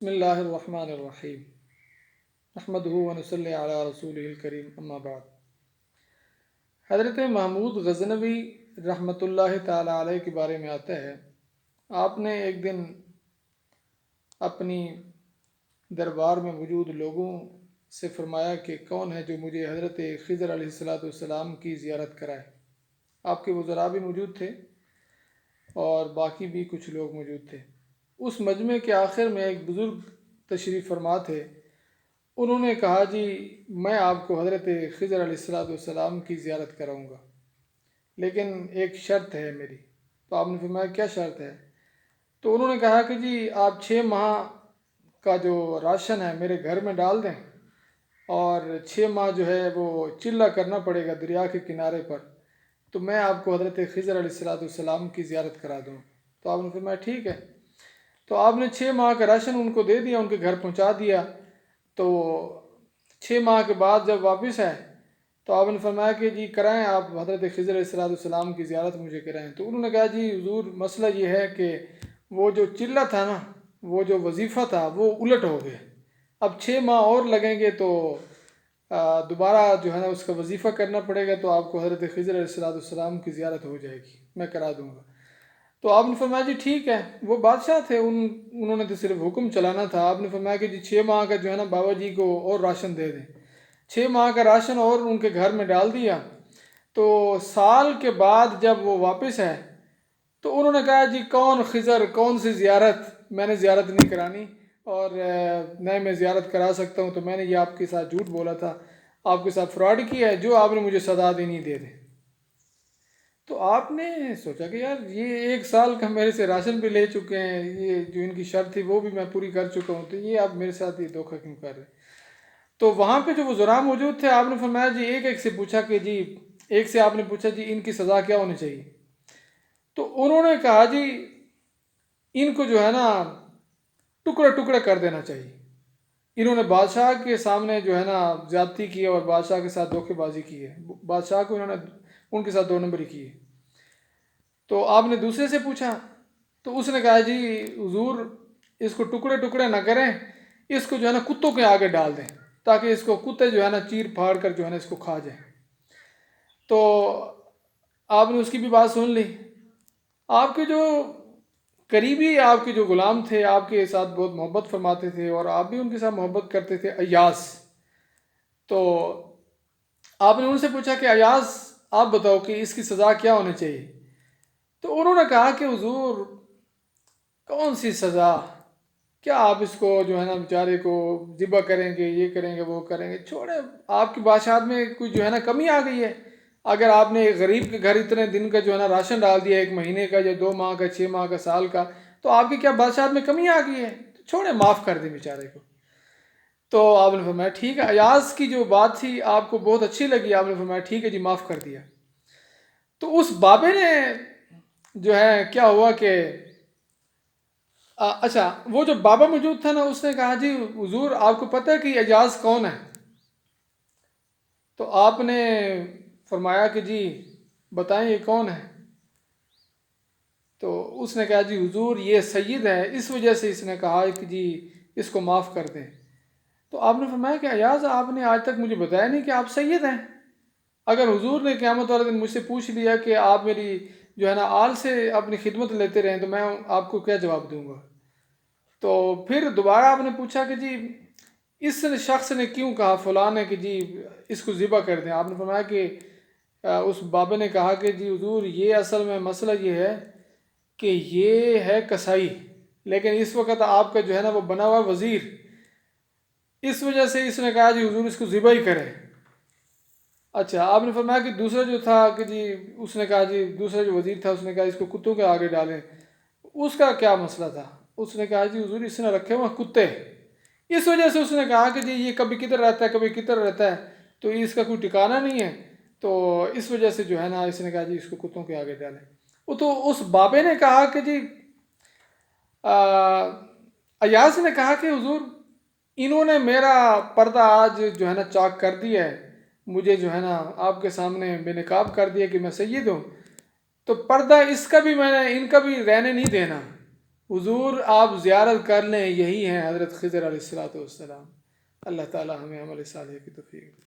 بسم اللہ الرحمن الرحیم نحمدہ ونصلی علی رسولہ الکریم اما بعد۔ حضرت محمود غزنوی رحمۃ اللہ تعالی علیہ کے بارے میں آتا ہے، آپ نے ایک دن اپنی دربار میں موجود لوگوں سے فرمایا کہ کون ہے جو مجھے حضرت خضر علیہ السلام کی زیارت کرائے۔ آپ کے وزراء بھی موجود تھے اور باقی بھی کچھ لوگ موجود تھے۔ اس مجمع کے آخر میں ایک بزرگ تشریف فرما تھے، انہوں نے کہا جی میں آپ کو حضرت خضر علیہ السلام کی زیارت کراؤں گا، لیکن ایک شرط ہے میری۔ تو آپ نے فرمایا کیا شرط ہے؟ تو انہوں نے کہا کہ جی آپ 6 ماہ کا جو راشن ہے میرے گھر میں ڈال دیں، اور 6 ماہ جو ہے وہ چلہ کرنا پڑے گا دریا کے کنارے پر، تو میں آپ کو حضرت خضر علیہ السلام کی زیارت کرا دوں۔ تو آپ نے فرمایا ٹھیک ہے۔ تو آپ نے 6 ماہ کا راشن ان کو دے دیا، ان کے گھر پہنچا دیا۔ تو 6 ماہ کے بعد جب واپس آئے تو آپ نے فرمایا کہ جی کرائیں آپ حضرت خضر علیہ السلام کی زیارت مجھے کرائیں۔ تو انہوں نے کہا جی حضور مسئلہ یہ ہے کہ وہ جو چلہ تھا نا، وہ جو وظیفہ تھا وہ الٹ ہو گیا، اب 6 ماہ اور لگیں گے تو دوبارہ جو ہے نا اس کا وظیفہ کرنا پڑے گا، تو آپ کو حضرت خضر علیہ السلام کی زیارت ہو جائے گی، میں کرا دوں گا۔ تو آپ نے فرمایا جی ٹھیک ہے۔ وہ بادشاہ تھے، انہوں نے تو صرف حکم چلانا تھا۔ آپ نے فرمایا کہ جی 6 ماہ کا جو ہے نا بابا جی کو اور راشن دے دیں۔ 6 ماہ کا راشن اور ان کے گھر میں ڈال دیا۔ تو سال کے بعد جب وہ واپس آئے تو انہوں نے کہا جی کون خضر، کون سی زیارت، میں نے زیارت نہیں کرانی، اور نہ میں زیارت کرا سکتا ہوں، تو میں نے یہ آپ کے ساتھ جھوٹ بولا تھا، آپ کے ساتھ فراڈ کیا ہے، جو آپ نے مجھے سزا دینی دے دیں۔ تو آپ نے سوچا کہ یار یہ 1 سال کا میرے سے راشن بھی لے چکے ہیں، یہ جو ان کی شرط تھی وہ بھی میں پوری کر چکا ہوں، تو یہ آپ میرے ساتھ یہ دھوکہ کیوں کر رہے ہیں؟ تو وہاں پہ جو وزراء موجود تھے، آپ نے فرمایا جی ایک ایک سے پوچھا کہ جی ایک سے آپ نے پوچھا جی ان کی سزا کیا ہونی چاہیے؟ تو انہوں نے کہا جی ان کو جو ہے نا ٹکڑے ٹکڑے کر دینا چاہیے۔ انہوں نے بادشاہ کے سامنے جو ہے نا زیادتی کی اور بادشاہ کے ساتھ دھوکے بازی کی ہے، بادشاہ کو انہوں نے ان کے ساتھ 2 نمبری کی ہے۔ تو آپ نے دوسرے سے پوچھا تو اس نے کہا جی حضور اس کو ٹکڑے ٹکڑے نہ کریں، اس کو جو ہے نا کتوں کے آگے ڈال دیں تاکہ اس کو کتے جو ہے نا چیر پھاڑ کر جو ہے نا اس کو کھا جائیں۔ تو آپ نے اس کی بھی بات سن لی۔ آپ کے جو قریبی آپ کے جو غلام تھے، آپ کے ساتھ بہت محبت فرماتے تھے اور آپ بھی ان کے ساتھ محبت کرتے تھے، ایاس، تو آپ نے ان سے پوچھا کہ ایاس آپ بتاؤ کہ اس کی سزا کیا ہونی چاہیے؟ تو انہوں نے کہا کہ حضور کون سی سزا، کیا آپ اس کو جو ہے نا بیچارے کو ذبح کریں گے، یہ کریں گے وہ کریں گے، چھوڑے آپ کی بادشاہت میں کوئی جو ہے نا کمی آ گئی ہے؟ اگر آپ نے ایک غریب کے گھر اتنے دن کا جو ہے نا راشن ڈال دیا، 1 مہینے کا یا 2 ماہ کا، 6 ماہ کا، سال کا، تو آپ کی کیا بادشاہت میں کمی آ گئی ہے؟ چھوڑے معاف کر دیں بیچارے کو۔ تو آپ نے فرمایا ٹھیک ہے۔ ایاز کی جو بات تھی آپ کو بہت اچھی لگی، آپ نے فرمایا ٹھیک ہے جی معاف کر دیا۔ تو اس بابے نے جو ہے کیا ہوا کہ اچھا وہ جو بابا موجود تھا نا، اس نے کہا جی حضور آپ کو پتہ ہے کہ ایاز کون ہے؟ تو آپ نے فرمایا کہ جی بتائیں یہ کون ہے؟ تو اس نے کہا جی حضور یہ سید ہے، اس وجہ سے اس نے کہا کہ جی اس کو معاف کر دیں۔ تو آپ نے فرمایا کہ ایاز آپ نے آج تک مجھے بتایا نہیں کہ آپ سید ہیں۔ اگر حضور نے قیامت والے دن مجھ سے پوچھ لیا کہ آپ میری جو ہے نا آل سے اپنی خدمت لیتے رہیں تو میں آپ کو کیا جواب دوں گا؟ تو پھر دوبارہ آپ نے پوچھا کہ جی اس شخص نے کیوں کہا فلاں نے کہ جی اس کو ذبح کر دیں؟ آپ نے فرمایا کہ اس بابے نے کہا کہ جی حضور یہ اصل میں مسئلہ یہ ہے کہ یہ ہے کسائی، لیکن اس وقت آپ کا جو ہے نا وہ بنا ہوا وزیر، اس وجہ سے اس نے کہا جی حضور اس کو ذبح ہی کرے۔ اچھا آپ نے فرمایا کہ دوسرا جو تھا کہ جی اس نے کہا جی دوسرا جو وزیر تھا اس نے کہا اس کو کتوں کے آگے ڈالیں، اس کا کیا مسئلہ تھا؟ اس نے کہا جی حضور اس نے رکھے ہوئے کتے، اس وجہ سے اس نے کہا کہ جی یہ کبھی کدھر رہتا ہے کبھی کدھر رہتا ہے، تو اس کا کوئی ٹھکانہ نہیں ہے، تو اس وجہ سے جو ہے نا اس نے کہا جی اس کو کتوں کے آگے ڈالیں۔ وہ تو اس بابے نے کہا کہ جی ایاز نے کہا کہ حضور انہوں نے میرا پردہ آج جو ہے نا چاک کر دیا ہے، مجھے جو ہے نا آپ کے سامنے بے نقاب کر دیا کہ میں سید ہوں، تو پردہ اس کا بھی میں نے ان کا بھی رہنے نہیں دینا، حضور آپ زیارت کر لیں، یہی ہیں حضرت خضر علیہ السلام۔ اللہ تعالی ہمیں عمل صالح کی توفیق دے۔